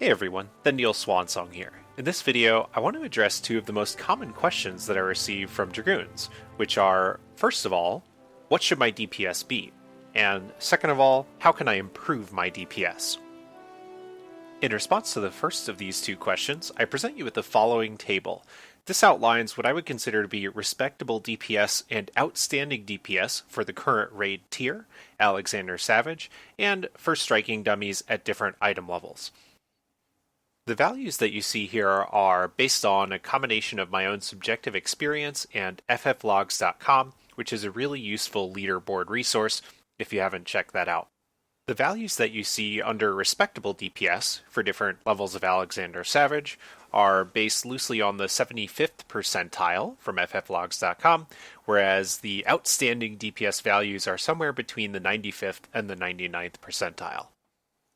Hey everyone, the Neil Swansong here. In this video, I want to address two of the most common questions that I receive from Dragoons, which are, first of all, what should my DPS be? And second of all, how can I improve my DPS? In response to the first of these two questions, I present you with the following table. This outlines what I would consider to be respectable DPS and outstanding DPS for the current raid tier, Alexander Savage, and for striking dummies at different item levels. The values that you see here are based on a combination of my own subjective experience and FFLogs.com, which is a really useful leaderboard resource if you haven't checked that out. The values that you see under respectable DPS for different levels of Alexander Savage are based loosely on the 75th percentile from FFLogs.com, whereas the outstanding DPS values are somewhere between the 95th and the 99th percentile.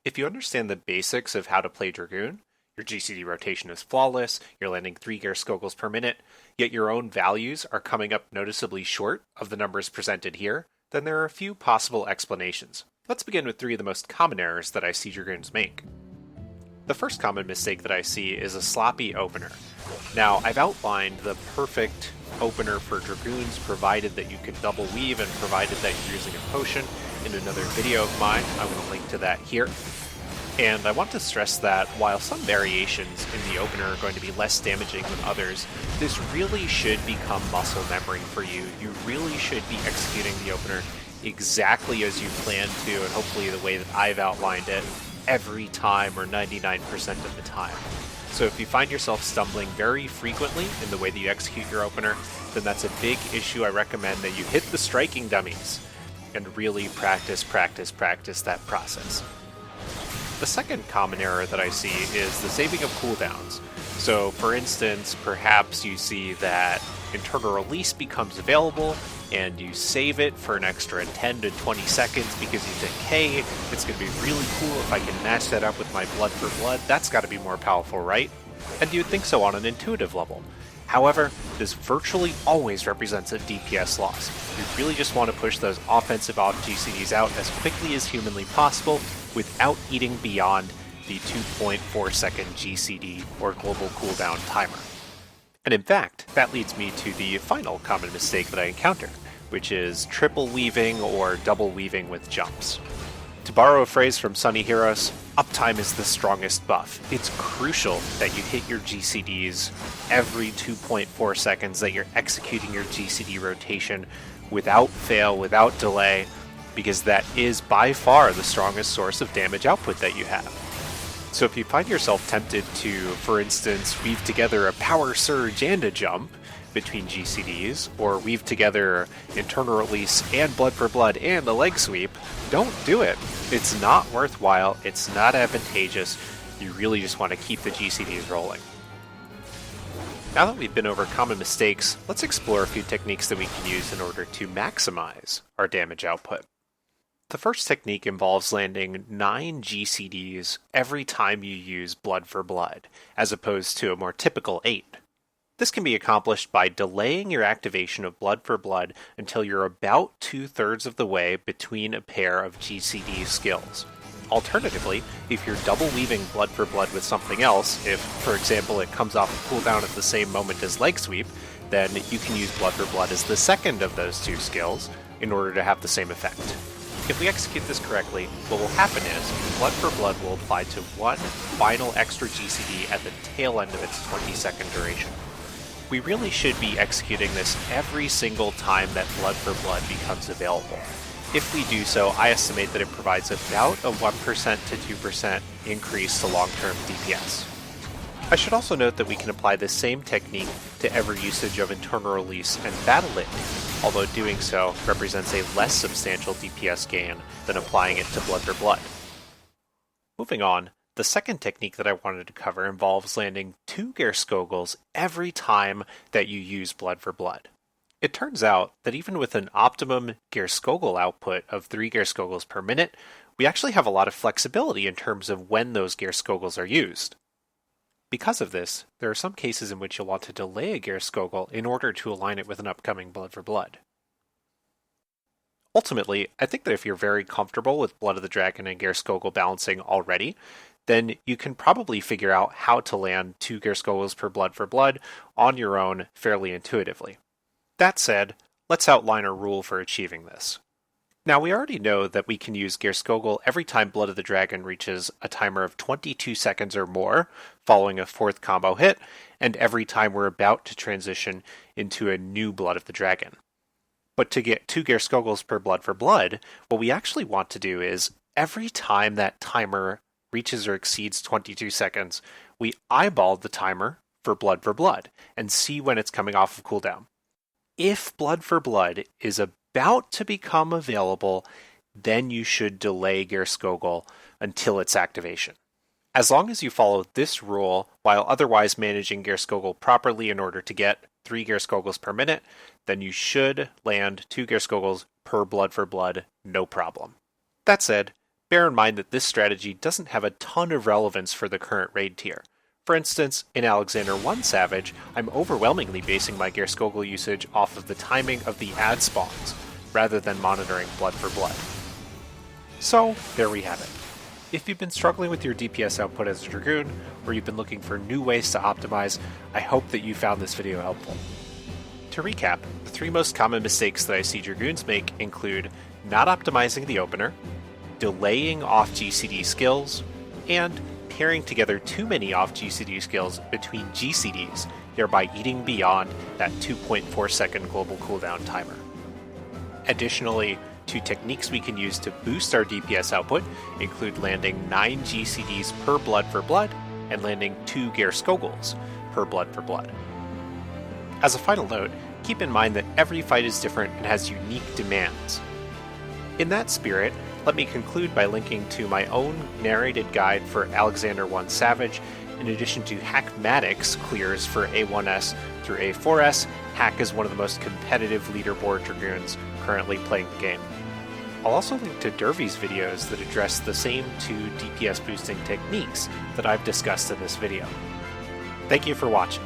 If you understand the basics of how to play Dragoon, your GCD rotation is flawless, you're landing 3 Gerskogels per minute, yet your own values are coming up noticeably short of the numbers presented here, then there are a few possible explanations. Let's begin with 3 of the most common errors that I see Dragoons make. The first common mistake that I see is a sloppy opener. Now, I've outlined the perfect opener for Dragoons provided that you can double weave and provided that you're using a potion in another video of mine. I'm going to link to that here. And I want to stress that while some variations in the opener are going to be less damaging than others, this really should become muscle memory for you. You really should be executing the opener exactly as you plan to, and hopefully the way that I've outlined it, every time or 99% of the time. So if you find yourself stumbling very frequently in the way that you execute your opener, then that's a big issue. I recommend that you hit the striking dummies and really practice that process. The second common error that I see is the saving of cooldowns. So for instance, perhaps you see that internal release becomes available and you save it for an extra 10 to 20 seconds because you think, hey, it's going to be really cool if I can match that up with my blood for blood. That's got to be more powerful, right? And you would think so on an intuitive level. However, this virtually always represents a DPS loss. You really just want to push those offensive Off-GCDs out as quickly as humanly possible without eating beyond the 2.4 second GCD or global cooldown timer. And in fact, that leads me to the final common mistake that I encounter, which is triple weaving or double weaving with jumps. To borrow a phrase from Sunny Heroes, uptime is the strongest buff. It's crucial that you hit your GCDs every 2.4 seconds, that you're executing your GCD rotation without fail, without delay, because that is by far the strongest source of damage output that you have. So if you find yourself tempted to, for instance, weave together a power surge and a jump between GCDs, or weave together internal release and blood for blood and a leg sweep, don't do it. It's not worthwhile, it's not advantageous, you really just want to keep the GCDs rolling. Now that we've been over common mistakes, let's explore a few techniques that we can use in order to maximize our damage output. The first technique involves landing 9 GCDs every time you use blood for blood, as opposed to a more typical 8. This can be accomplished by delaying your activation of blood for blood until you're about 2/3 of the way between a pair of GCD skills. Alternatively, if you're double weaving blood for blood with something else, if, for example, it comes off a cooldown at the same moment as leg sweep, then you can use blood for blood as the second of those 2 skills in order to have the same effect. If we execute this correctly, what will happen is blood for blood will apply to one final extra GCD at the tail end of its 20-second duration. We really should be executing this every single time that blood for blood becomes available. If we do so, I estimate that it provides about a 1% to 2% increase to long-term DPS. I should also note that we can apply the same technique to every usage of internal release and battle litany, although doing so represents a less substantial DPS gain than applying it to blood for blood. Moving on, the second technique that I wanted to cover involves landing 2 Gerskogels every time that you use blood for blood. It turns out that even with an optimum Gerskogel output of 3 Gerskogels per minute, we actually have a lot of flexibility in terms of when those Gerskogels are used. Because of this, there are some cases in which you'll want to delay a Gerskogel in order to align it with an upcoming blood for blood. Ultimately, I think that if you're very comfortable with Blood of the Dragon and Gerskogel balancing already, then you can probably figure out how to land 2 Gerskogels per blood for blood on your own fairly intuitively. That said, let's outline a rule for achieving this. Now, we already know that we can use Gerskogel every time Blood of the Dragon reaches a timer of 22 seconds or more following a 4th combo hit, and every time we're about to transition into a new Blood of the Dragon. But to get 2 Gerskogels per blood for blood, what we actually want to do is, every time that timer reaches or exceeds 22 seconds, we eyeball the timer for blood and see when it's coming off of cooldown. If blood for blood is about to become available, then you should delay Gerskogel until its activation. As long as you follow this rule while otherwise managing Gerskogel properly in order to get 3 Gerskogels per minute, then you should land 2 Gerskogels per blood for blood, no problem. That said, bear in mind that this strategy doesn't have a ton of relevance for the current raid tier. For instance, in Alexander 1 Savage, I'm overwhelmingly basing my Gerskogel usage off of the timing of the ad spawns, rather than monitoring blood for blood. So, there we have it. If you've been struggling with your DPS output as a Dragoon, or you've been looking for new ways to optimize, I hope that you found this video helpful. To recap, the 3 most common mistakes that I see Dragoons make include not optimizing the opener, delaying off-GCD skills, and pairing together too many off-GCD skills between GCDs, thereby eating beyond that 2.4 second global cooldown timer. Additionally, 2 techniques we can use to boost our DPS output include landing 9 GCDs per blood for blood and landing 2 Gerskogels per blood for blood. As a final note, keep in mind that every fight is different and has unique demands. In that spirit, let me conclude by linking to my own narrated guide for Alexander 1 Savage. In addition to Hackmatic's clears for A1S through A4S, Hack is one of the most competitive leaderboard Dragoons currently playing the game. I'll also link to Dervy's videos that address the same 2 DPS boosting techniques that I've discussed in this video. Thank you for watching.